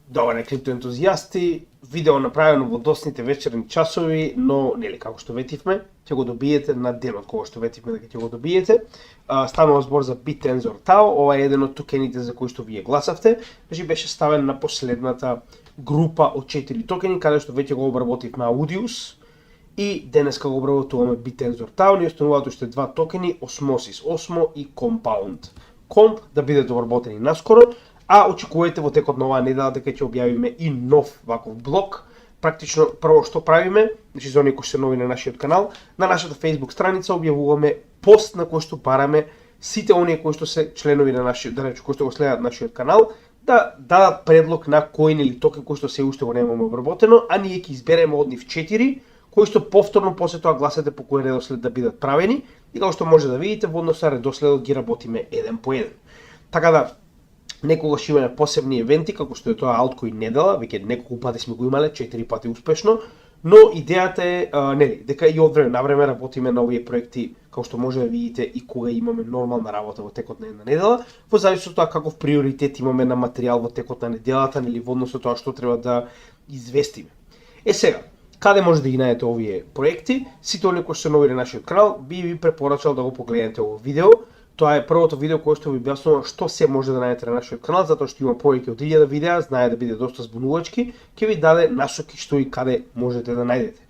Добре, криптоентузијасти, видео направено во досните вечерни часови, но нели како што ветивме, ќе го добиете на денот кога што ветивме дека ќе го добиете. Станува збор за BitTensor Tau, ова е еден од токените за кои што вие гласавте, значи беше ставен на последната група од 4 токени каде што веќе го обработивме Audius и денеска го обработуваме BitTensor Tau, ни остануваат уште два токени, Osmosis Osmo и Compound. Comp да бидат обработени наскоро, а очекувате во текот на оваа недела дека ќе објавиме и нов ваков блог. Практично прво што правиме, значи за оние кои се нови на нашиот канал, на нашата Facebook страница објавуваме пост на кој што бараме сите оние кои што се членови на нашиот, да речем, кои што го следат нашиот канал, да дадат предлог на коин или токен кој што се уште го немаме обработено, а ние ќе избереме од нив 4 кои што повторно после тоа гласате по кој редослед да бидат правени и како што може да видите во однос на редоследот ги работиме еден по еден. Така да некогаш имаме посебни евенти, како што е тоа Altcoin недела, веќе неколку пати сме го имале, 4 пати успешно, но идејата е нели дека и од време на време работиме на овие проекти, како што може да видите и кога имаме нормална работа во текот на една недела, во зависност од тоа каков приоритет имаме на материјал во текот на неделата или во однос на тоа што треба да известиме. Сега, каде може да ги најдете овие проекти? Сите оние кои се нови на нашиот канал, би ви препорачал да го погледнете ово видео. Тоа е првото видео кое што ви објаснува што се може да најдете на нашиот канал, затоа што има повеќе од 1000 видеа, знае да биде доста збунувачки, ќе ви даде насоки што и каде можете да најдете.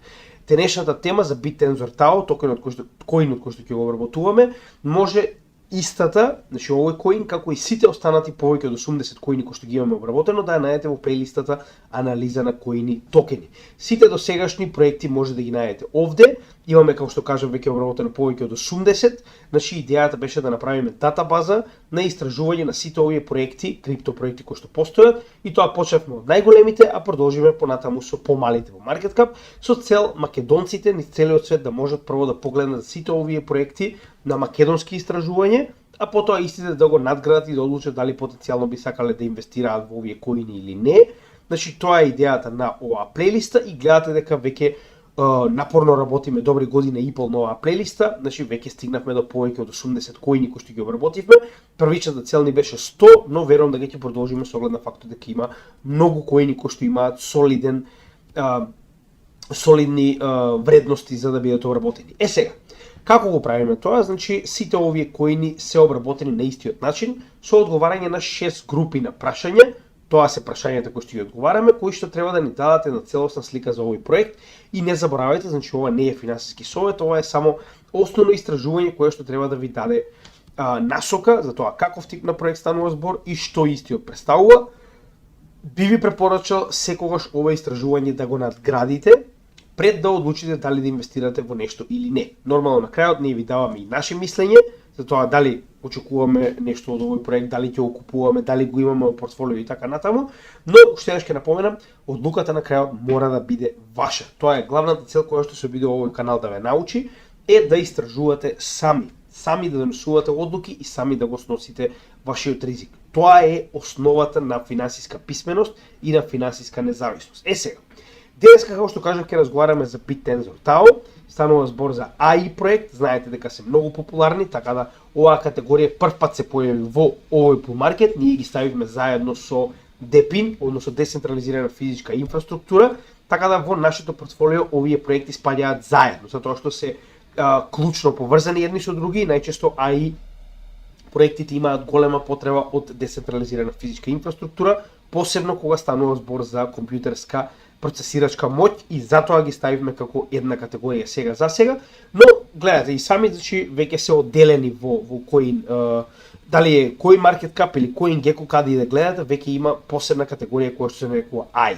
Денешната тема за BitTensor Tau, коинот кој што ќе го обработуваме, може истата, значи овој коин, како и сите останати повеќе од 80 коини кои што ги имаме обработено, да ја најдете во плейлистата анализа на коини токени. Сите досегашни проекти може да ги најдете овде. Имаме, како што кажам, веќе обработено повеќе од 80, значи идејата беше да направиме датабаза на истражување на сите овие проекти, криптопроекти кои што постојат, и тоа почнавме од најголемите, а продолжиме понатаму со помалите во market cap, со цел македонците низ целиот свет да можат прво да погледнат сите овие проекти на македонски истражување, а потоа истите да го надградат и да одлучат дали потенцијално би сакале да инвестираат во овие коини или не. Значи тоа е идејата на оваа плейлиста и гледате дека веќе напорно работиме добри година и пол на оваа плейлиста, значи веќе стигнавме до повеќе од 80 коини кои што ги обработивме. Првичната цел ни беше 100, но верувам дека ќе продолжиме со оглед на фактот дека има многу коини кои што имаат солидни вредности за да бидат обработени. Сега, како го правиме тоа? Значи сите овие коини се обработени на истиот начин со одговарање на 6 групи на прашања. Тоа се прашањата кои што ги одговараме, кои што треба да ни дадат една целосна слика за овој проект. И не заборавајте, значи ова не е финансиски совет, ова е само основно истражување кое што треба да ви даде насока за тоа каков тип на проект станува збор и што истиот представува. Би ви препорачал секогаш ова истражување да го надградите пред да одлучите дали да инвестирате во нешто или не. Нормално на крајот ние ви даваме и наше мислење за тоа дали очекуваме нешто од овој проект, дали ќе го купуваме, дали го имаме во портфолио и така натаму, но уште еднаш ќе напоменам, одлуката на крајот мора да биде ваша. Тоа е главната цел која што се биде овој канал да ве научи, е да истражувате сами да донесувате одлуки и сами да го сносите вашиот ризик. Тоа е основата на финансиска писменост и на финансиска независност. Сега, денеска, како што кажав, ќе разговараме за BitTensor Tau. Станува збор за AI проект, знаете дека се многу популарни, така да оваа категорија првпат се појави во овој bull market, ние ги ставивме заедно со DePIN, односно децентрализирана физичка инфраструктура, така да во нашето портфолио овие проекти спаѓаат заедно, затоа што се клучно поврзани едни со други и најчесто AI проектите имаат голема потреба од децентрализирана физичка инфраструктура, посебно кога станува збор за компјутерска процесирачка моќ и затоа ги ставивме како една категорија сега за сега, но гледате и сами, значи веќе се одделени во коин, дали е CoinMarketCap или CoinGecko, каде и да гледате, веќе има посебна категорија која што се нарекува AI.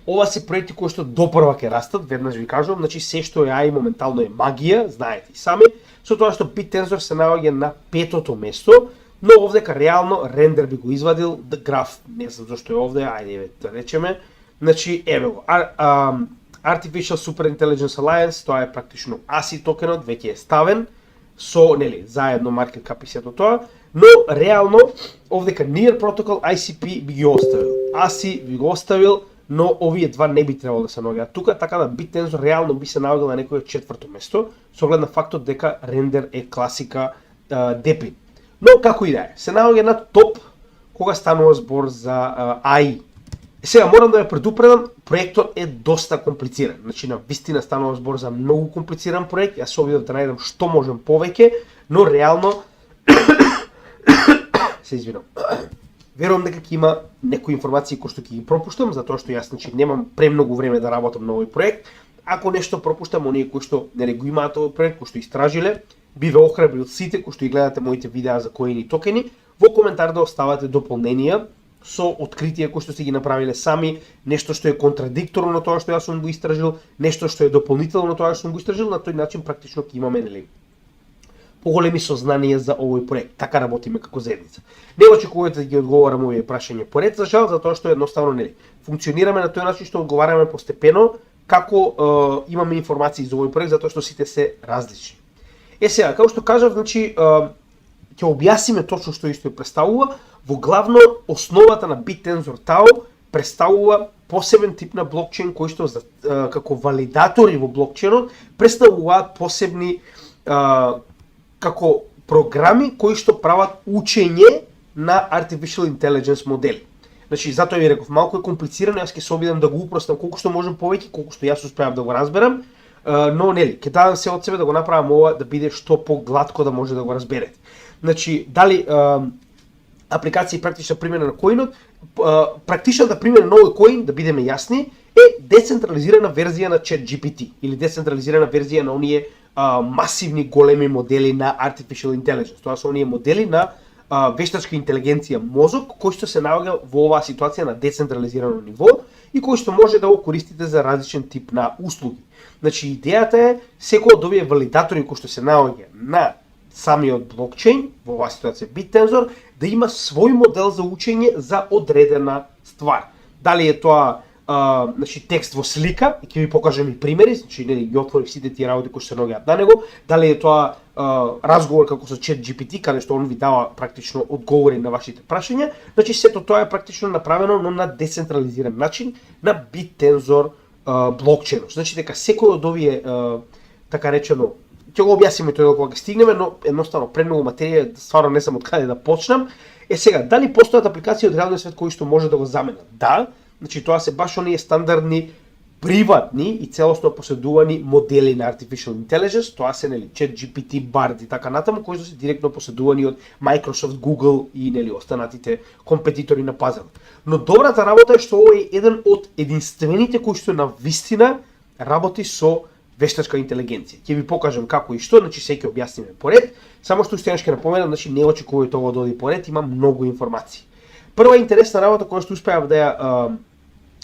Ова се проекти кои што допрва ќе растат, веднаш ви кажувам, значи се што е AI моментално е магија, знаете и сами, со тоа што BitTensor се наоѓа на 5-то место, но овдека реално рендер би го извадил, граф, не знам зашто е овде, ајде да речеме. Значи, еве го, Artificial Super Intelligence Alliance, тоа е практично ASI токенот, веќе е ставен, со, нели, заедно market cap и сето тоа, но реално, овдека Near Protocol, ICP би ги оставил, ASI би го оставил, но овие два не би требало да се наоѓаат тука, така да BitTensor реално би се наоѓал на некој 4-то место, со оглед на фактот дека рендер е класика DePIN. Но како и да е, се наоѓа на топ кога станува збор за AI Сега морам да ја предупредам, проектот е доста комплициран. Значи на вистина станува збор за многу комплициран проект. Јас се обидов да најдам што можем повеќе, но реално се извинам. Верувам дека ќе има некои информации кои што ќе ги пропуштам, затоа што јас немам премногу време да работам на овој проект. Ако нешто пропуштам, оние кои што нели го имаат овој проект, кои што истражиле, би ве охрабрил сите кои што ги гледате моите видеа за коини токени, во коментар да оставате дополненија со откритија кои што си ги направиле сами, нешто што е контрадикторно на тоа што јас сум го истражил, нешто што е дополнително на тоа што сум го истражил, на тој начин практично ќе имаме нели поголеми сознанија за овој проект. Така работиме како заедница. Не очекувате да ги одговорам овие прашања поред, за жал, затоа што едноставно нели функционираме на тој начин што одговараме постепено како имаме информации за овој проект, затоа што сите се различни. Сега, како што кажав, значи ќе објасниме точно што исто представува. Во главно основата на BitTensor DAO представува посебен тип на блокчейн кој што како валидатори во блокчейнот представуваат посебни како програми кои што прават учење на Artificial Intelligence модели. Значи, затоа ви реков, малку е комплицирано, јас ќе се обидам да го упростам колку што можем повеќе, колку што јас успеав да го разберам, но нели, ќе дадам се од себе да го направам ова да биде што погладко да може да го разберете. Значи, дали апликација и практична примена на коинот, практичната примена на овој коин, да бидеме јасни, е децентрализирана верзија на ChatGPT или децентрализирана верзија на оние масивни големи модели на Artificial Intelligence. Тоа се оние модели на вештачка интелигенција мозок, кој што се наоѓа во оваа ситуација на децентрализирано ниво и кој што може да го користите за различен тип на услуги. Значи, идејата е секој од овие валидатори кои што се наоѓа на самиот блокчейн, во оваа ситуација BitTensor, да има свој модел за учење за одредена ствар. Дали е тоа значи текст во слика, и ќе ви покажам и примери, значи нели ги отворив сите тие работи кои се наоѓаат на него, дали е тоа разговор како со ChatGPT, каде што он ви дава практично одговори на вашите прашања, значи сето тоа е практично направено но на децентрализиран начин на BitTensor блокчейнот. Значи дека секој од овие така речено, ќе го објасниме тоа кога ќе стигнеме, но едноставно премногу материја, стварно не знам од каде да почнам. Сега, дали постојат апликации од реалниот свет кои што може да го заменат? Да, значи тоа се баш оние стандардни приватни и целосно поседувани модели на Artificial Intelligence, тоа се нели ChatGPT, Bard и така натаму, кои што се директно поседувани од Microsoft, Google и нели останатите компетитори на пазарот. Но добрата работа е што овој е еден од единствените кои што на вистина работи со вештачка интелигенција. Ќе ви покажам како и што, значи се ќе објасниме поред, само што уште ќе напоменам, значи не очекувајте ова да оди поред, има многу информации. Прва интересна работа која што успеав да ја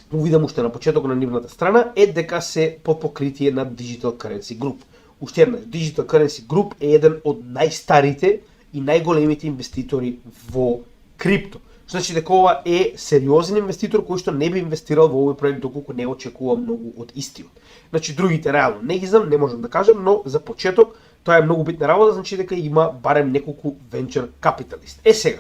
увидам уште на почеток на нивната страна е дека се под покритие на Digital Currency Group. Уште една, Digital Currency Group е еден од најстарите и најголемите инвеститори во крипто. Значи дека ова е сериозен инвеститор кој што не би инвестирал во овој проект доколку не очекува многу од истиот. Значи другите реално не ги знам, не можам да кажам, но за почеток тоа е многу битна работа, значи дека има барем неколку venture capitalist. Сега,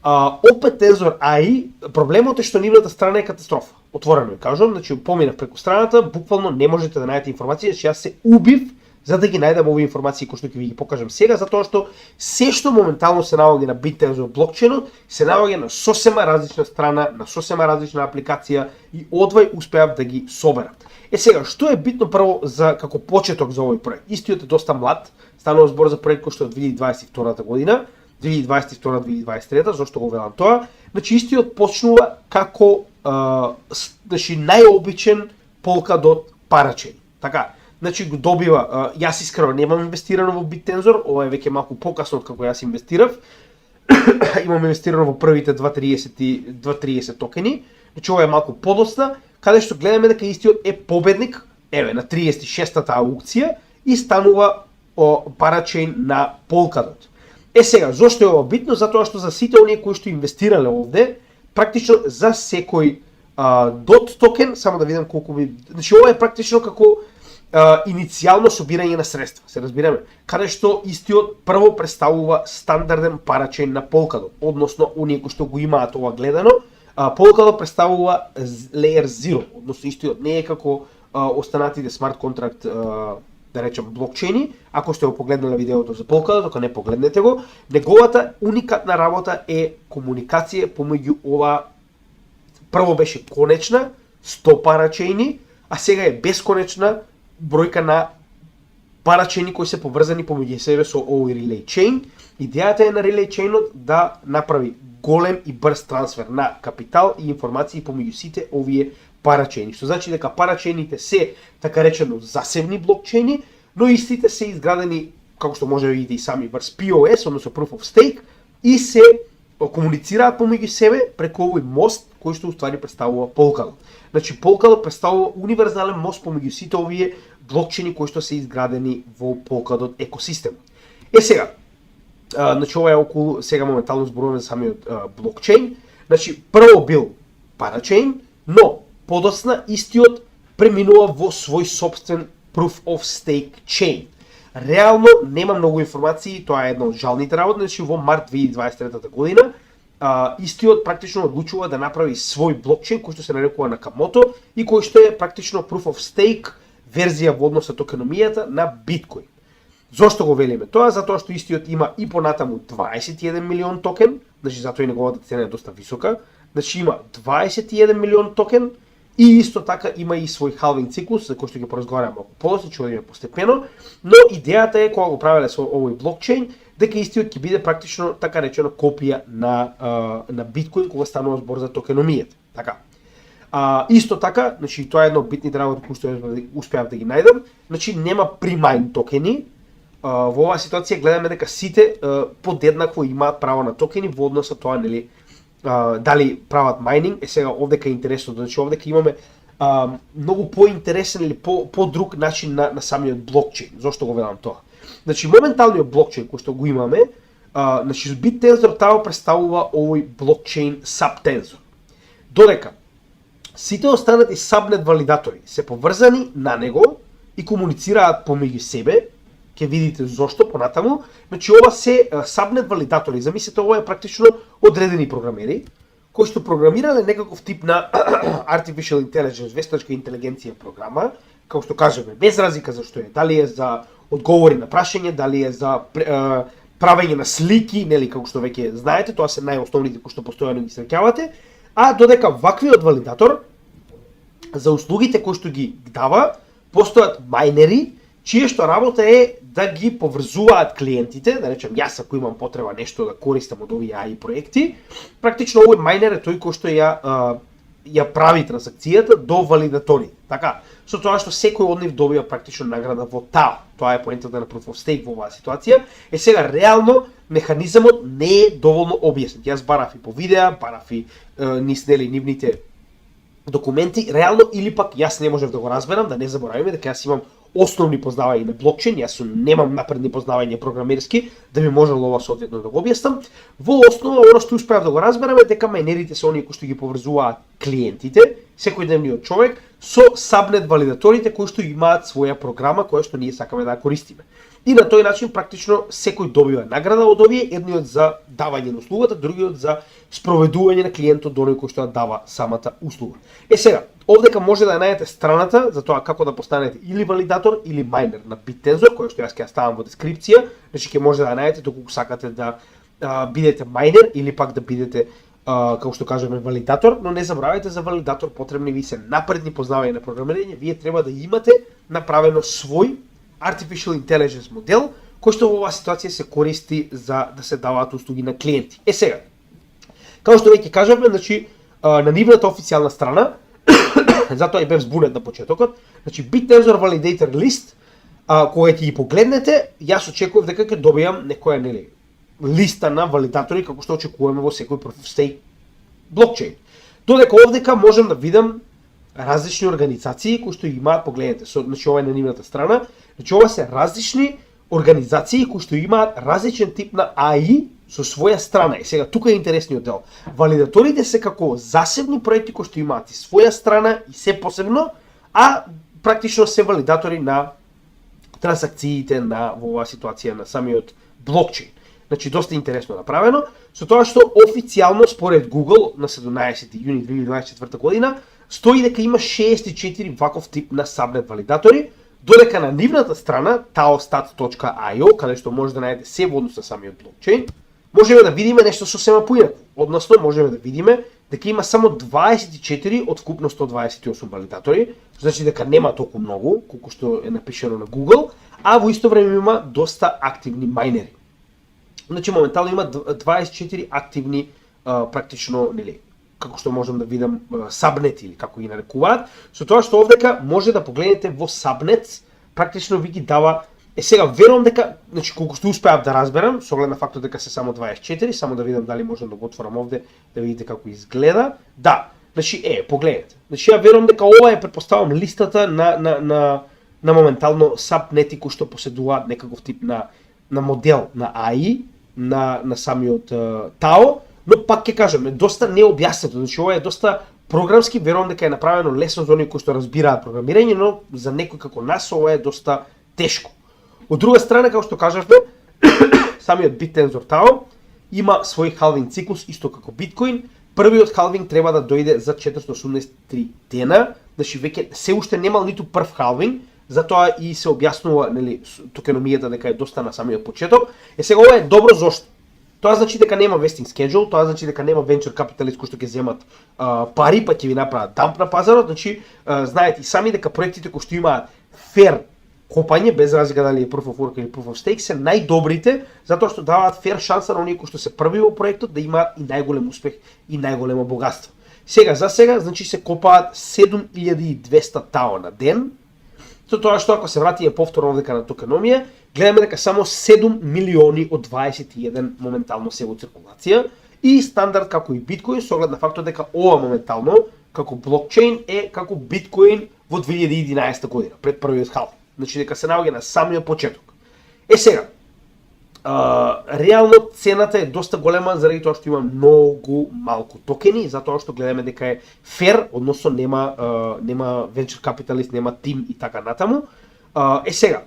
OpenTensor AI, проблемот е што нивната страна е катастрофа. Отворено ви кажам, значи поминав преку страната, буквално не можете да најдете информација, значи јас се убив за да ги најдам овие информации кои што ќе ви ги покажам сега, затоа што се што моментално се наоѓа на BitTensor блокчейнот, се наоѓа на сосема различна страна, на сосема различна апликација и одвај успеав да ги соберам. Сега, што е битно прво за како почеток за овој проект? Истиот е доста млад, станува збор за проект кој што е 2022 година, 2022-2023, зашто го велам тоа? Значи истиот почнува како значи најобичен Polkadot парачейн. Така, значи го добива, јас искрено немам инвестирано во BitTensor, ова е веќе малку покасно од како јас инвестирав. Имам инвестирано во првите 2.30 токени, значи ова е малку подоцна, каде што гледаме дека истиот е победник, еве на 36-та аукција и станува парачейн на Polkadot. Сега, зошто е ова битно? Затоа што за сите оние кои што инвестирале овде, практично за секој DOT токен, само да видам колку би... Значи ова е практично како иницијално собирање на средства, се разбираме, каде што истиот прво представува стандарден парачейн на Polkadot, односно оние кои што го имаат ова гледано, Polkadot представува Layer 0, односно истиот не е како останатите смарт контракт да речем блокчейни. Ако сте го погледнале видеото за Polkadot, ако не погледнете го, неговата уникатна работа е комуникација помеѓу ова прво беше конечна 100 парачейни, а сега е бесконечна бројка на парачейни кои се поврзани помеѓу себе со овој relay chain. Идејата е на relay chainот да направи голем и брз трансфер на капитал и информации помеѓу сите овие парачейни. Што значи дека парачейните се така речено засебни блокчейни, но истите се изградени, како што може да видите и сами, врз POS, односно Proof of Stake, и се комуницираат помеѓу себе преку овој мост кој што уствари представува Polkadot. Значи Polkadot представува универзален мост помеѓу сите овие блокчейни кои што се изградени во Polkadot екосистемот. Сега, значи ова е околу, сега моментално зборуваме за самиот блокчейн. Значи прво бил парачейн, но подоцна истиот преминува во свој собствен Proof of Stake chain. Реално нема многу информации, тоа е една од жалните работи, значи во март 2023 година истиот практично одлучува да направи свој блокчейн кој што се нарекува Nakamoto и кој што е практично Proof of Stake верзија во однос на токеномијата на биткоин. Зошто го велиме тоа? Затоа што истиот има и понатаму 21 милион токен, значи затоа и неговата цена е доста висока. Значи има 21 милион токен и исто така има и свој халвинг циклус, за кој што ќе поразговараме малку подоцна, ќе одиме постепено, но идејата е кога го правеле со овој блокчейн дека истиот ќе биде практично така речено копија на биткоин кога станува збор за токеномијата. Така. Исто така, значи тоа е едно од битните работи кои што успеав да ги најдам, значи нема примайн токени. Во оваа ситуација гледаме дека сите подеднакво имаат право на токени во однос на тоа, нели, дали прават майнинг. Сега овдека е интересно, значи овдека имаме многу поинтересен или по-друг начин на самиот блокчейн. Зошто го велам тоа? Значи моменталниот блокчейн кој што го имаме, значи BitTensor Tao представува овој блокчейн сабтензор. Додека сите останати сабнет валидатори се поврзани на него и комуницираат помеѓу себе, ќе видите зошто понатаму. Значи ова се сабнет валидатори. Замислете, ова е практично одредени програмери кои што програмирале некаков тип на artificial intelligence, вештачка интелигенција програма, како што кажеме, без разлика за што е, дали е за одговори на прашање, дали е за правење на слики, нели, како што веќе знаете, тоа се најосновните кои што постојано ги среќавате, а додека ваквиот валидатор за услугите кои што ги дава, постојат мајнери чие што работа е да ги поврзуваат клиентите, да речем јас ако имам потреба нешто да користам од овие AI проекти, практично овој мајнер е тој кој што ја прави трансакцијата до валидаторите. Така, со тоа што секој од нив добива практично награда во ТАО. Тоа е поентата на Proof of Stake во оваа ситуација. Сега реално механизмот не е доволно објаснет. Јас барав и по видеа, барав и ниснели нивните документи, реално или пак јас не можев да го разберам, да не заборавиме дека јас имам основни познавања на блокчейн, јас немам напредни познавања програмерски, да би можело ова соодветно да го објаснам. Во основа, оно што успеав да го разберам е дека мајнерите се оние кои што ги поврзуваат клиентите, секојдневниот човек, со сабнет валидаторите кои што имаат своја програма која што ние сакаме да ја користиме. И на тој начин практично секој добива награда од овие, едниот за давање на услугата, другиот за спроведување на клиентот до оној кој што дава самата услуга. Сега, овдека може да ја најдете страната за тоа како да постанете или валидатор или мајнер на BitTensor, која што јас ќе ја ставам во дескрипција, значи ќе може да ја најдете доколку сакате да бидете мајнер или пак да бидете како што кажеме валидатор, но не забравяйте за валидатор потребни ви се напредни познавања на програмирање, вие треба да имате направено свој artificial intelligence модел кој што во оваа ситуација се користи за да се даваат услуги на клиенти. Сега, како што веќе кажавме, значи на нивната официјална страна, затоа и бев збунет на почетокот, значи BitTensor Validator List, кога ќе ги погледнете, јас очекував дека ќе добијам некоја, нели, листа на валидатори како што очекуваме во секој Proof of Stake блокчейн. Додека овдека можам да видам различни организации кои што имаат, погледнете, значи ова е на нивната страна, значи ова се различни организации кои што имаат различен тип на AI со своја страна. И сега тука е интересниот дел. Валидаторите се како засебни проекти кои што имаат и своја страна и се посебно, а практично се валидатори на трансакциите на во оваа ситуација на самиот блокчейн. Значи доста интересно направено, со тоа што официјално според Google на 17 јуни 2024 година стои дека има 64 ваков тип на сабнет валидатори, додека на нивната страна taostat.io, каде што може да најдете се во однос на самиот блокчейн, можеме да видиме нешто сосема поинаку. Односно, можеме да видиме дека има само 24 од вкупно 128 валидатори, значи дека нема толку многу, колку што е напишано на Google, а во исто време има доста активни мајнери. Значи моментално има 24 активни практично, нели, како што можам да видам Subnet или како ги нарекуваат, со тоа што овдека може да погледнете во Subnet, практично ви ги дава. Сега верувам дека, значи колку што успеав да разберам, со оглед на фактот дека се само 24, само да видам дали можам да го отворам овде да видите како изгледа. Да, значи погледнете. Значи ја верувам дека ова е, претпоставам, листата на моментално Subnet кои што поседуваат некаков тип на модел на AI, на самиот ТАО, но пак ќе кажам, е доста необјаснето, значи ова е доста програмски, верувам дека е направено лесно за оние кои што разбираат програмирање, но за некој како нас ова е доста тешко. Од друга страна, како што кажавме, самиот BitTensor TAO има свој халвинг циклус исто како биткоин. Првиот халвинг треба да дојде за 483 дена, значи веќе се уште немал ниту прв халвинг, затоа и се објаснува, нели, токеномијата дека е доста на самиот почеток. Сега ова е добро зошто? Тоа значи дека нема vesting schedule, тоа значи дека нема venture capitalist кои што ќе земат пари, па ќе ви направат дамп на пазарот, значи знаете и сами дека проектите кои што имаат fair копање, без разлика дали е Proof of Work или Proof of Stake, се најдобрите, затоа што даваат фер шанса на оние кои што се први во проектот да имаат и најголем успех и најголемо богатство. Сега, значи се копаат 7200 ТАО на ден, со тоа што ако се вратиме повторно овдека на токеномија, гледаме дека само 7 милиони од 21 моментално се во циркулација и стандард како и биткоин, со оглед на фактот дека ова моментално како блокчейн е како биткоин во 2011 година, пред првиот халф. Значи дека се наоѓа на самиот почеток. Сега, реално цената е доста голема заради тоа што има многу малку токени, затоа што гледаме дека е фер, односно нема venture capitalist, нема тим и така натаму. Сега,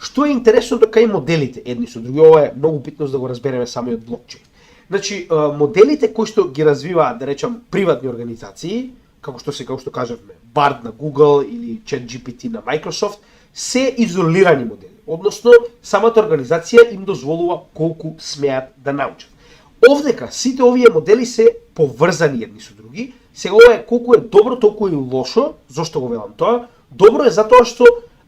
што е интересно дека и моделите едни со други, ова е многу битно за да го разбереме самиот блокчейн. Значи, моделите кои што ги развиваат, да речам, приватни организации, како што кажавме, Bard на Google или ChatGPT на Microsoft, се изолирани модели, односно самата организација им дозволува колку смеат да научат. Овдека сите овие модели се поврзани едни со други. Сега ова е колку е добро, толку и лошо. Зошто го велам тоа? Добро е затоа што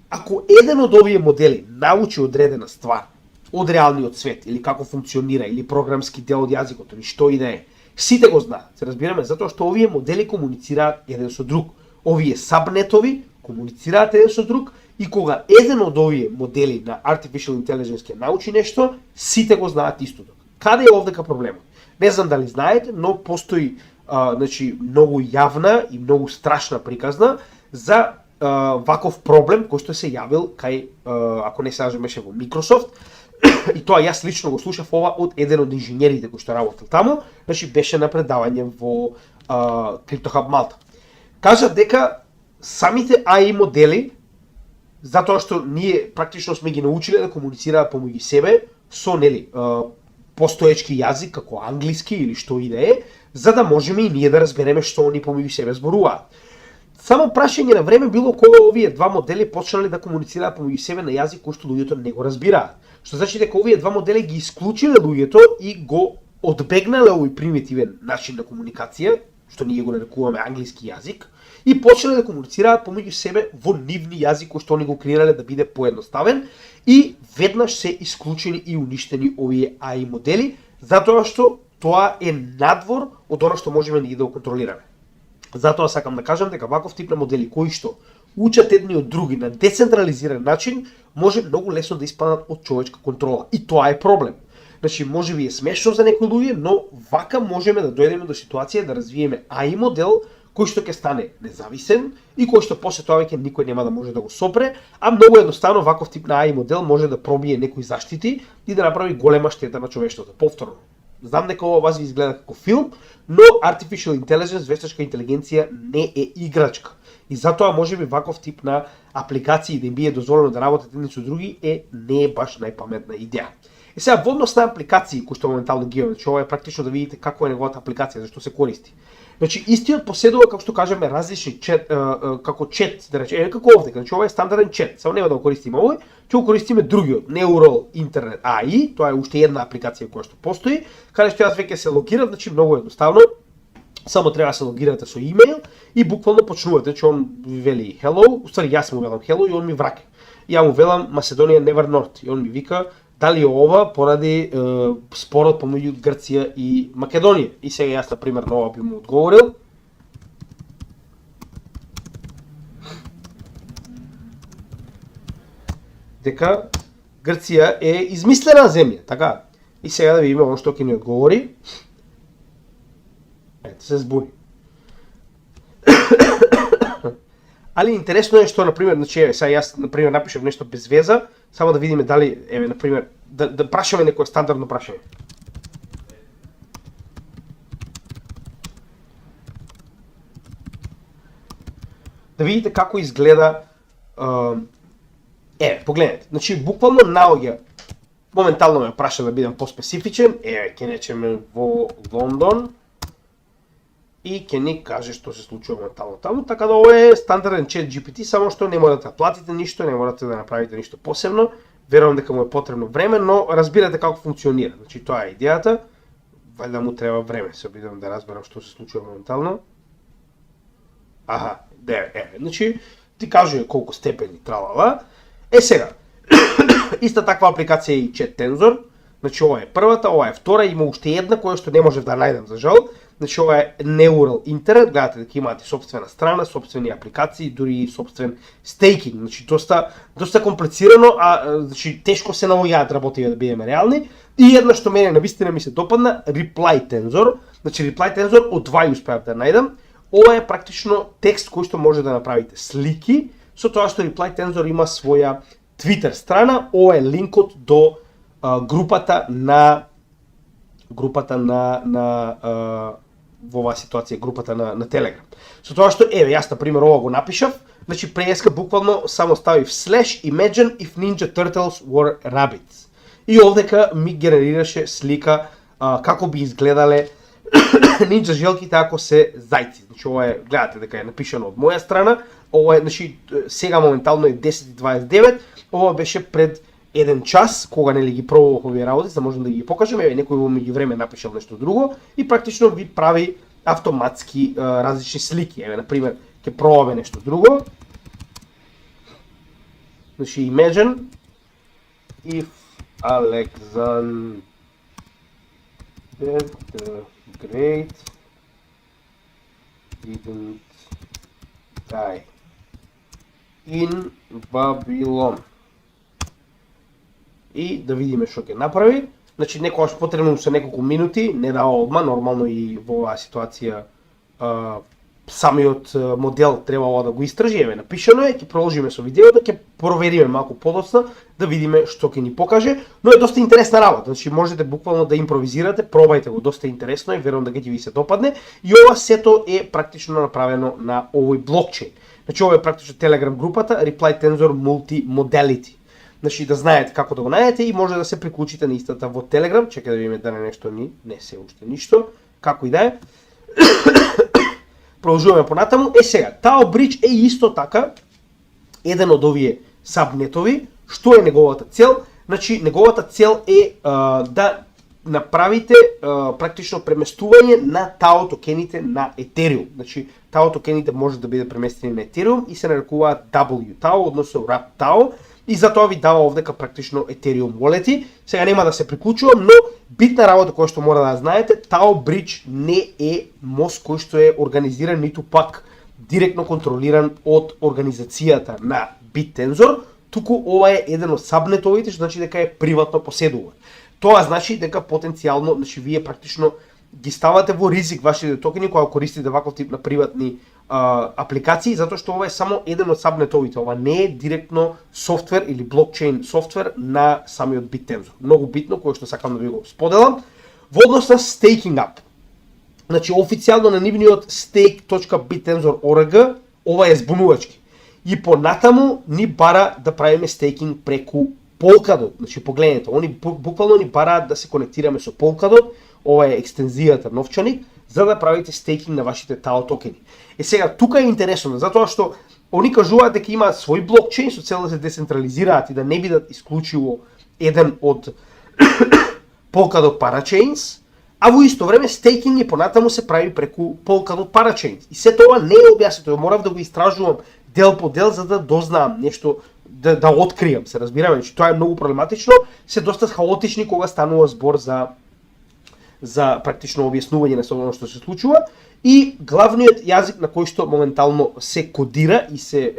ако еден од овие модели научи одредена ствар од реалниот свет или како функционира или програмски дел од јазикот или што и да е, сите го знаат. Се разбираме затоа што овие модели комуницираат еден со друг. Овие сабнетови комуницираат еден со друг. И кога еден од овие модели на Artificial Intelligence ќе научи нешто, сите го знаат истото. Каде е овдека проблемот? Не знам дали знаете, но постои значи, многу јавна и многу страшна приказна за ваков проблем кој што се јавил кај, ако не се лажам, беше во Microsoft, и тоа јас лично го слушав ова од еден од инженерите кои што работел таму, значи беше на предавање во CryptoHub Малта. Кажа дека самите AI модели, затоа што ние практично сме ги научиле да комуницираат помеѓу себе со, нели, постоечки јазик како англиски или што и да е, за да можеме и ние да разбереме што они помеѓу себе зборуваат. Само прашање на време било кога овие два модели почнале да комуницираат помеѓу себе на јазик кој што луѓето не го разбираат. Што значи дека овие два модели ги исклучиле луѓето и го одбегнале овој примитивен начин на комуникација, што ние го нарекуваме англиски јазик, и почнале да комуницираат помеѓу себе во нивни јазик кој што они го креирале да биде поедноставен, и веднаш се исклучени и уништени овие AI модели, затоа што тоа е надвор од она што можеме ние да го контролираме. Затоа сакам да кажам дека ваков тип на модели кои што учат едни од други на децентрализиран начин, може многу лесно да испаднат од човечка контрола. И тоа е проблем. Значи, може би е смешно за некои луѓе, но вака можеме да дојдеме до ситуација да развиеме AI модел кој што ќе стане независен и кој што после тоа веќе никој нема да може да го сопре, а многу едноставно ваков тип на AI модел може да пробие некои заштити и да направи голема штета на човештвото. Повторно, знам дека ова вас ви изгледа како филм, но Artificial Intelligence, вештачка интелигенција, не е играчка. И затоа можеби ваков тип на апликации да им биде дозволено да работат едни со други не е баш најпаметна идеја. И сега во однос на апликации кои што моментално ги имаме, значи ова е практично да видите како е неговата апликација, зашто се користи. Значи истиот поседува, како што кажеме, различни чет, како чет, да речеме, како овдека. Значи ова е стандарден чет, само нема да го користиме овој, ќе го користиме другиот, Neural Internet AI, тоа е уште една апликација која што постои, каде што јас веќе се логирам, значи многу едноставно. Само треба да се логирате со имејл и буквално почнувате, че он ви вели hello, уствари јас му велам hello и он ми враќа. Ја му велам Macedonian never not и он ми вика дали е ова поради спорот помеѓу Грција и Македонија. И сега јас на пример на ова би му одговорил. Дека Грција е измислена земја, така? И сега да видиме оно што ќе ни одговори. Ето се збуни. Али интересно е што, например, значи, сега јас, например, напишав нешто без веза, само да видиме дали, еве, например, да прашаме некое стандардно прашање. Да видите како изгледа, еве, погледнете, значи, буквално наоѓа, моментално ме праша да бидам поспецифичен, еве, ќе речеме во Лондон, и ќе ни каже што се случува моментално таму, така да ова е стандарден чат GPT, само што не морате да платите ништо, не морате да направите ништо посебно, верувам дека му е потребно време, но разбирате како функционира, значи тоа е идејата, вајда му треба време, се обидам да разберам што се случува моментално. Аха, значи ти кажува колку степени тралала. Сега, иста таква апликација е и Chat Tensor, значи ова е првата, ова е втора, има уште една која што не можев да најдам за жал. Значи ова е Neural Internet, гледате дека имате собствена страна, собствени апликации, дури и собствен стейкинг. Значи доста комплицирано, значи тешко се наоѓаат работиви да бидеме реални. И една што мене навистина ми се допадна, Reply Tensor. Значи Reply Tensor од два успеав да најдам. Ова е практично текст кој што може да направите слики, со тоа што Reply Tensor има своја Twitter страна. Ова е линкот до групата на во оваа ситуација групата на Telegram. Со тоа што еве јас на пример ова го напишав, значи преска буквално само ставив /imagine if Ninja Turtles were rabbits. И овдека ми генерираше слика како би изгледале нинџа желките ако се зајци. Значи ова е, гледате дека е напишано од моја страна, ова е, значи сега моментално е 10:29, ова беше пред 1 час, кога нели ги пробував овие работи, за да можам да ги покажем, еве некој во меѓувреме напишал нешто друго и практично ви прави автоматски различни слики. Еве на пример, ќе пробаме нешто друго. Значи imagine if Alexander the Great didn't die in Babylon. И да видиме што ќе направи. Значи некогаш потребно се неколку минути, не дава одма, нормално и во оваа ситуација самиот модел требало да го истражи, еве напишано е, ќе продолжиме со видеото, ќе провериме малку подоцна да видиме што ќе ни покаже, но е доста интересна работа, значи можете буквално да импровизирате, пробајте го, доста интересно е, верувам дека ќе ви се допадне и ова сето е практично направено на овој блокчейн. Значи ова е практично Telegram групата Reply Tensor Multimodality. Значи да знаете како да го најдете и може да се приклучите на истата во Telegram, чекај да видиме дали нешто не се уште ништо, како и да е. Продолжуваме понатаму. Сега, Tao Bridge е исто така еден од овие сабнетови. Што е неговата цел? Значи, неговата цел е да направите практично преместување на Tao токените на Ethereum. Значи, Tao токените може да биде преместени на Ethereum и се нарекуваат WTao, односно Wrap Tao. И затоа ви дава овдека практично Ethereum wallet. Сега нема да се приклучувам, но битна работа која што мора да знаете, Tao Bridge не е мост кој што е организиран ниту пак директно контролиран од организацијата на BitTensor, туку ова е еден од сабнетовите, што значи дека е приватно поседуван. Тоа значи дека потенцијално, значи вие практично ги ставате во ризик вашите токени кога користите ваков тип на приватни апликации, затоа што ова е само еден од сабнетовите, ова не е директно софтвер или блокчейн софтвер на самиот BitTensor. Многу битно, кое што сакам да ви го споделам. Во однос на Staking Up, значи официјално на нивниот stake.bittensor.org, ова е збунувачки. И понатаму ни бара да правиме стейкинг преку Polkadot. Значи погледнете, они буквално ни бараат да се конектираме со Polkadot, ова е екстензијата новчаник, за да правите стейкинг на вашите Tao токени. Сега, тука е интересно, затоа што они кажуваат дека имаат свој блокчейн со цел да се децентрализираат и да не бидат исклучиво еден од Polkadot Parachains, А во исто време стейкинг и понатаму се прави преку Polkadot Parachain. И се тоа не е објаснето, морав да го истражувам дел по дел за да дознаам нешто, да откријам, се разбираме, значи тоа е многу проблематично, се доста хаотични кога станува збор за практично објаснување на оно што се случува и главниот јазик на кој што моментално се кодира и се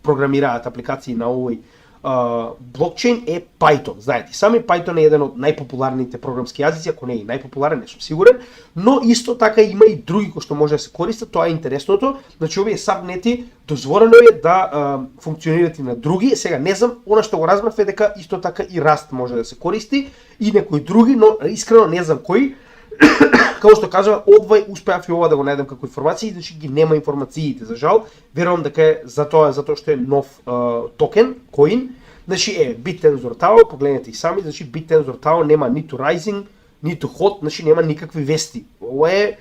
програмираат апликации на овој блокчейн е Python. Знаете, сами Python е еден од најпопуларните програмски јазици, ако не е и најпопуларен, не сум сигурен, но исто така има и други кои што може да се користат, тоа е интересното. Значи овие сабнети дозволено е да функционираат и на други. Сега не знам, она што го разбрав е дека исто така и Rust може да се користи и некои други, но искрено не знам кои. Како што кажа, одвај успеав и ова да го најдам како информации, значи ги нема информациите, за жал. Верувам дека е затоа што е нов токен, коин. Значи BitTensor DAO, погледнете и сами, значи BitTensor DAO нема ниту Rising, ниту Hot, значи нема никакви вести. Ова е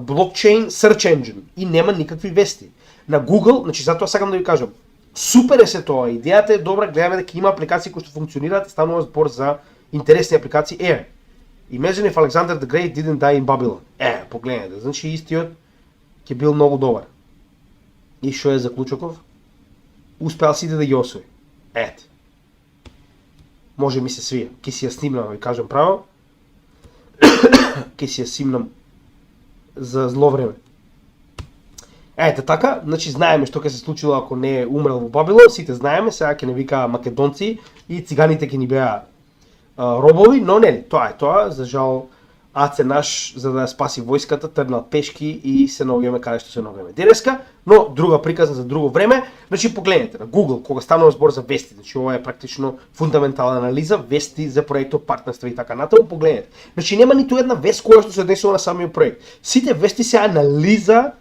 блокчейн search engine и нема никакви вести. На Google, значи затоа сакам да ви кажам, супер е се тоа, идејата е добра, гледаме дека има апликации кои што функционираат, станува збор за интересни апликации. Imagine if Alexander the Great didn't die in Babylon. Погледнете, значи истиот ќе бил многу добар. И што е заклучоков? Успеал сите да ги освои. Може ми се свија. Ке си ја снимнам, ви кажам право. Ке си ја снимнам за зло време. Така, значи знаеме што ќе се случило ако не е умрел во Бабилон, сите знаеме, сега ќе не вика македонци и циганите ќе ни беа робови, но нели, тоа е тоа, за жал Аце наш, за да ја спаси војската, тргнал пешки и се наоѓаме каде што се наоѓаме денеска, но друга приказна за друго време. Значи погледнете на Google, кога станува збор за вести, значи ова е практично фундаментална анализа, вести за проектот, партнерства и така натаму, погледнете. Значи нема ниту една вест која што се десува на самиот проект. Сите вести се анализа,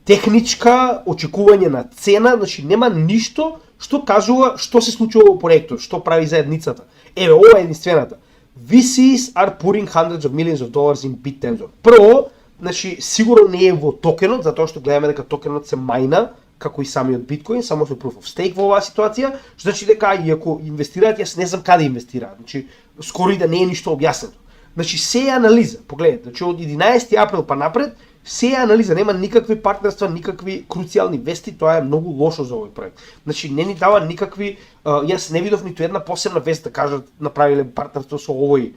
техничка, очекување на цена, значи нема ништо што кажува што се случува во проектот, што прави заедницата. Ова е единствената. VCs are pouring hundreds of millions of dollars in BitTensor. Прво, значи сигурно не е во токенот, затоа што гледаме дека токенот се мајна, како и самиот биткоин, само со proof of stake во оваа ситуација, што значи дека и ако инвестираат, јас не знам каде инвестираат. Значи скоро и да не е ништо објаснето. Значи се е анализа, погледнете, значи од 11 април па напред се е анализа, нема никакви партнерства, никакви круцијални вести, тоа е многу лошо за овој проект. Значи не ни дава никакви, јас не видов ниту една посебна вест да кажат направиле партнерство со овој,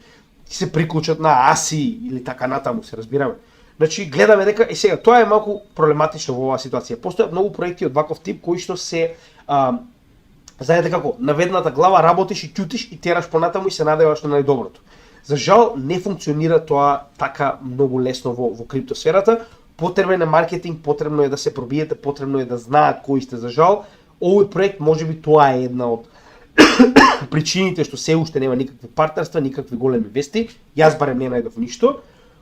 се приклучат на АСИ или така натаму, се разбираме. Значи гледаме дека сега тоа е малку проблематично во оваа ситуација. Постојат многу проекти од ваков тип кои што се знаете како, на ведната глава работиш и ќутиш и тераш понатаму и се надеваш на најдоброто. За жал не функционира тоа така многу лесно во криптосферата. Потребен е маркетинг, потребно е да се пробиете, потребно е да знаат кои сте. За жал, овој проект можеби тоа е една од причините што се уште нема никакви партнерства, никакви големи вести. Јас барем не најдов ништо.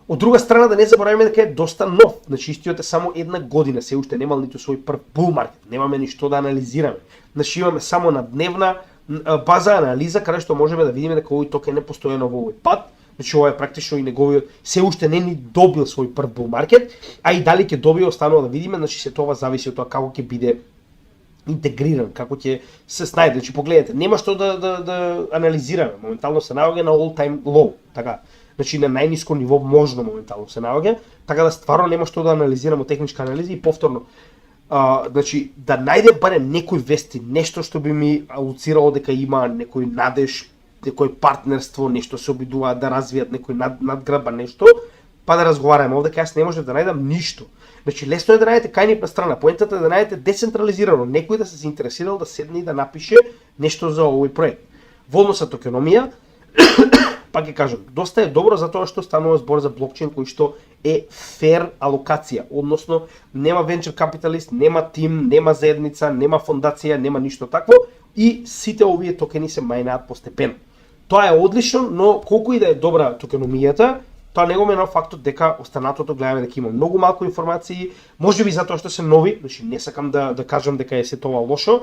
Од друга страна да не забораваме дека е доста нов. Значи истиот е само една година, се уште немал ниту свој прв bull market. Немаме ништо да анализираме. Значи имаме само на дневна база анализа каде што можеме да видиме дека овој токен е постојано во овој пат. Значи ова е практично и неговиот се уште не ни добил свој прв bull market, а и дали ќе добие останува да видиме, значи се тоа зависи од тоа како ќе биде интегриран, како ќе се снајде. Значи погледнете, нема што да анализираме. Моментално се наоѓа на all time low, така. Значи на најниско ниво можно моментално се наоѓа, така да стварно нема што да анализираме техничка анализа и повторно значи да најдем барем некои вести, нешто што би ми алуцирало дека има некој надеж, некој партнерство, нешто се обидуваат да развијат, некој надградба нешто, па да разговараме. Овде јас не можев да најдам ништо. Значи лесно е да најдете кај на страна, поентата е да најдете децентрализирано, некој да се заинтересирал да седне и да напише нешто за овој проект. Во однос на токеномија, па ќе кажам, доста е добро затоа што станува збор за блокчейн кој што е фер алокација, односно нема венчур капиталист, нема тим, нема заедница, нема фондација, нема ништо такво и сите овие токени се мајнаат постепено. Тоа е одлично, но колку и да е добра токеномијата, тоа не го менува фактот дека останатото гледаме дека има многу малку информации, можеби затоа што се нови, значи не сакам да кажам дека е се тоа лошо.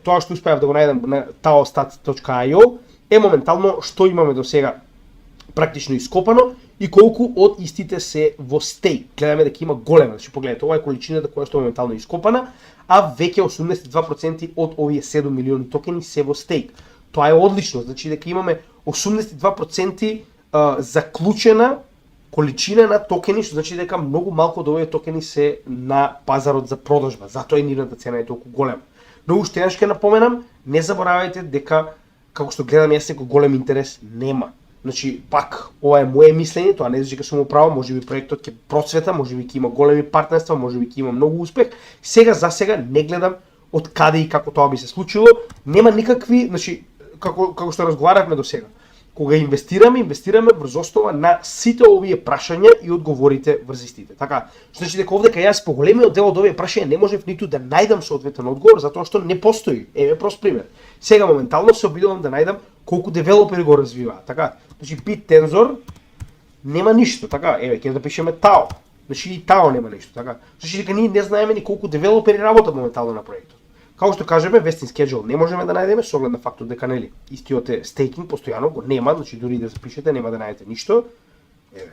Тоа што успеав да го најдам на taostats.io е моментално што имаме до сега практично ископано и колку од истите се во стейк. Гледаме дека има голема, значи погледнете, ова е количината која што моментално е ископана, а веќе 82% од овие 7 милиони токени се во стейк. Тоа е одлично, значи дека имаме 82% заклучена количина на токени, што значи дека многу малку од овие токени се на пазарот за продажба, затоа и нивната цена е толку голема. Но уште еднаш ќе напоменам, не заборавајте дека како што гледам јас некој голем интерес нема. Значи, пак, ова е мое мислење, тоа не значи дека сум управо, можеби проектот ќе процвета, можеби ќе има големи партнерства, можеби ќе има многу успех. Сега за сега не гледам од каде и како тоа би се случило, нема никакви, значи, како што разговаравме до сега. Кога инвестираме врз основа на сите овие прашања и одговорите врз истите. Така, што значи дека овдека јас по големиот дел од овие прашања не можев ниту да најдам соодветен одговор затоа што не постои. Еве прост пример. Сега моментално се обидувам да најдам колку девелопери го развиваат. Така, значи BitTensor нема ништо, така, еве ќе запишеме TAO. Значи и TAO нема ништо, така. Значи дека ние не знаеме ни колку девелопери работат моментално на проектот. Како што кажеме, vesting schedule не можеме да најдеме со оглед на фактот дека нели истиот е стейкинг постојано го нема, значи дури да запишете нема да најдете ништо. Еве.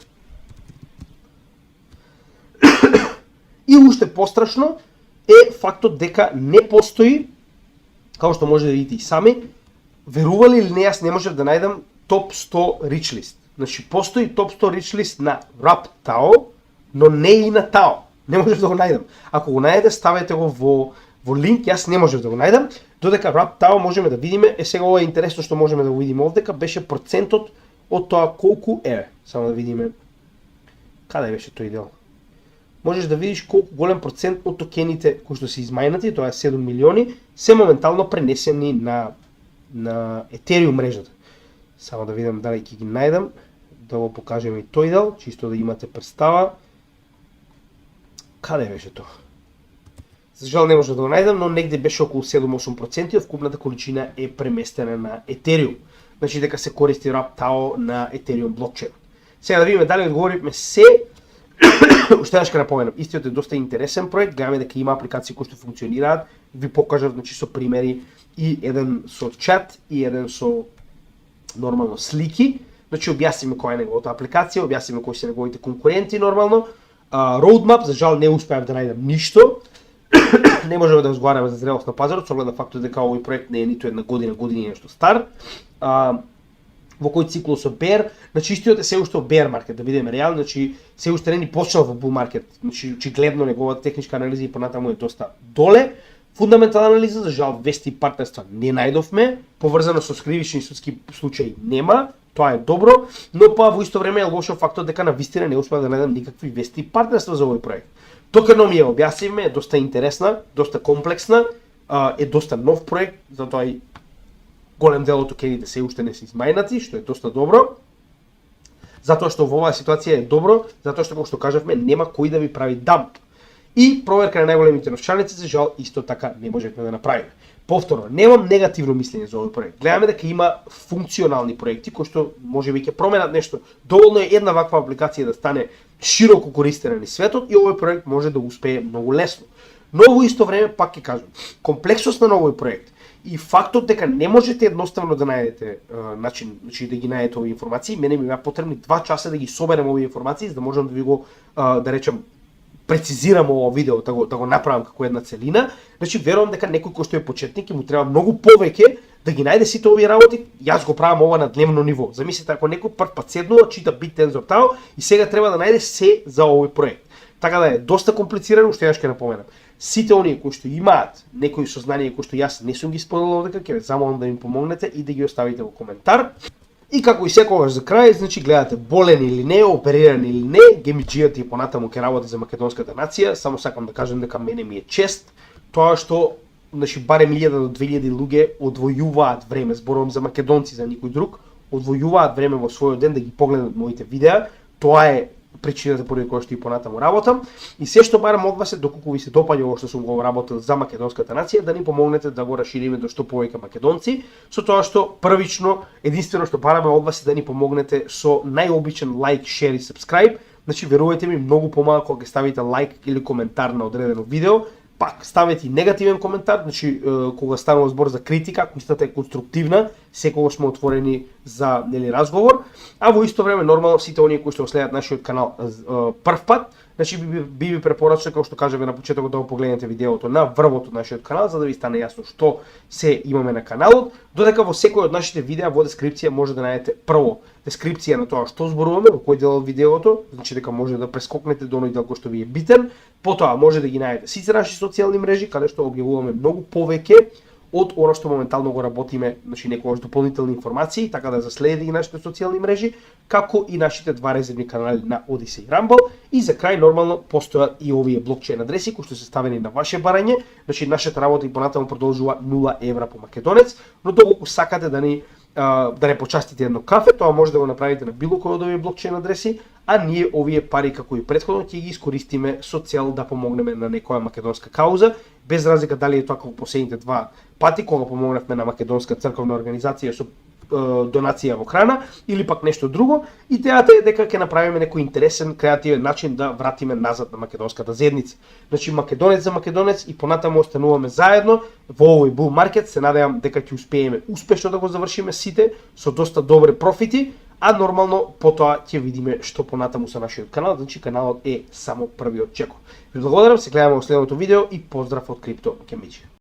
И уште пострашно е фактот дека не постои, како што може да видите и сами, верували или не, јас не можев да најдам топ 100 rich list. Значи постои топ 100 rich list на WrapTAO, но не и на TAO. Не можев да го најдам. Ако го најдете, ставете го во линк, јас не можев да го најдам, додека WrapTAO можеме да видиме, сега ова е интересно што можеме да го видиме овдека, беше процентот од тоа колку само да видиме, каде беше тој дел? Можеш да видиш колку голем процент од токените кои што се измајнати, тоа е 7 милиони, се моментално пренесени на Ethereum мрежата. Само да видам дали ќе ги најдам, да го покажем и тој дел, чисто да имате представа. Каде беше тоа? За жал не може да го најдам, но негде беше околу 7-8% од вкупната количина е преместена на Ethereum. Значи дека се користи WrapTAO на Ethereum блокчейн. Сега да видиме дали одговоривме се. Уште еднаш ќе напоменам, истиот е доста интересен проект, гледаме дека има апликации кои што функционираат, ви покажав значи со примери и еден со чат и еден со нормално слики. Значи објасниме која е неговата апликација, објасниме кои се неговите конкуренти нормално. Roadmap, за жал не успеав да најдам ништо. Не можеме да разговараме за зрелост на пазарот, со оглед на фактот дека овој проект не е ниту една година и нешто стар. Во кој циклус со bear, значи истиот е се уште во bear маркет, да бидеме реални, значи се уште не ни почнал во bull маркет, значи очигледно неговата техничка анализа и понатаму е доста доле. Фундаментална анализа, за жал вести и партнерства не најдовме, поврзано со кривични судски случаи нема, тоа е добро, но па во исто време е лошо фактот дека на вистина не успеав да најдам никакви вести и партнерства за овој проект. Токено ми ја објаснивме, е доста интересна, доста комплексна, е доста нов проект, затоа и голем дел од токените се уште не се измајнати, што е доста добро. Затоа што во оваа ситуација е добро, затоа што како што кажавме нема кој да ви прави дамп. И проверка на најголемите новчаници, за жал исто така не можевме да направиме. Повторно, немам негативно мислење за овој проект. Гледаме дека има функционални проекти кои што можеби ќе променат нешто. Доволно е една ваква апликација да стане широко користена низ светот и овој проект може да успее многу лесно. Но во исто време пак ќе кажам, комплексноста на овој проект и фактот дека не можете едноставно да најдете начин, значи да ги најдете овие информации, мене ми беа потребни 2 часа да ги соберам овие информации за да можам да ви го да речам прецизирам ово видео, да го направам како една целина. Значи верувам дека некој кој што е почетник и му треба многу повеќе да ги најде сите овие работи. Јас го правам ова на дневно ниво. Замислете ако некој прв пат седнува, чита BitTensor TAO и сега треба да најде се за овој проект. Така да е доста комплицирано, уште еднаш ќе напоменам. Сите оние кои што имаат некои сознание кои што јас не сум ги споделил овдека, ќе ве замолам да ми помогнете и да ги оставите во коментар. И како и секогаш за крај, значи гледате болен или не, опериран или не, GameGiat и понатаму ќе работи за македонската нација. Само сакам да кажам дека мене ми е чест тоа што значи барем 1000 до 2000 луѓе одвојуваат време, зборувам за македонци, за никој друг, одвојуваат време во својот ден да ги погледнат моите видеа. Тоа е причината поради која што и понатаму работам и се што барам од вас е доколку ви се допаѓа ово што сум го работел за македонската нација, да ни помогнете да го расшириме до што повеќе македонци, со тоа што првично единствено што бараме од вас е да ни помогнете со најобичен лайк, шер и сабскрајб. Значи верувајте ми, многу помалку кога ќе ставите лайк или коментар на одредено видео, пак ставете и негативен коментар, значи кога станува збор за критика, ако истата е конструктивна, секогаш сме отворени за разговор, а во исто време нормално сите оние кои што следат нашиот канал прв пат, Значи би ви препорачал, како што кажавме на почетокот, да го погледнете видеото на врвот од нашиот канал, за да ви стане јасно што се имаме на каналот. Додека во секој од нашите видеа во дескрипција може да најдете прво дескрипција на тоа што зборуваме, во кој дел од видеото, значи дека може да прескокнете до оној дел кој што ви е битен. Потоа може да ги најдете сите наши социјални мрежи, каде што објавуваме многу повеќе од она што моментално го работиме, значи некогаш дополнителни информации, така да заследите и нашите социјални мрежи, како и нашите два резервни канали на Odyssey и Rumble. И за крај нормално постојат и овие блокчейн адреси кои што се ставени на ваше барање, значи нашата работа и понатаму продолжува 0 евра по македонец, но доколку сакате да не почастите едно кафе, тоа може да го направите на било кој од овие блокчейн адреси, а ние овие пари како и претходно ќе ги искористиме со цел да помогнеме на некоја македонска кауза, без разлика дали е тоа како последните два пати кога помогнавме на македонска црковна организација со донација во храна или пак нешто друго. Идејата е дека ќе направиме некој интересен, креативен начин да вратиме назад на македонската заедница. Значи македонец за македонец и понатаму остануваме заедно во овој bull market. Се надевам дека ќе успееме успешно да го завршиме сите со доста добри профити, а нормално потоа ќе видиме што понатаму со нашиот канал. Значи каналот е само првиот чекор. Ви благодарам, се гледаме во следното видео и поздрав од Крипто Кемиџи.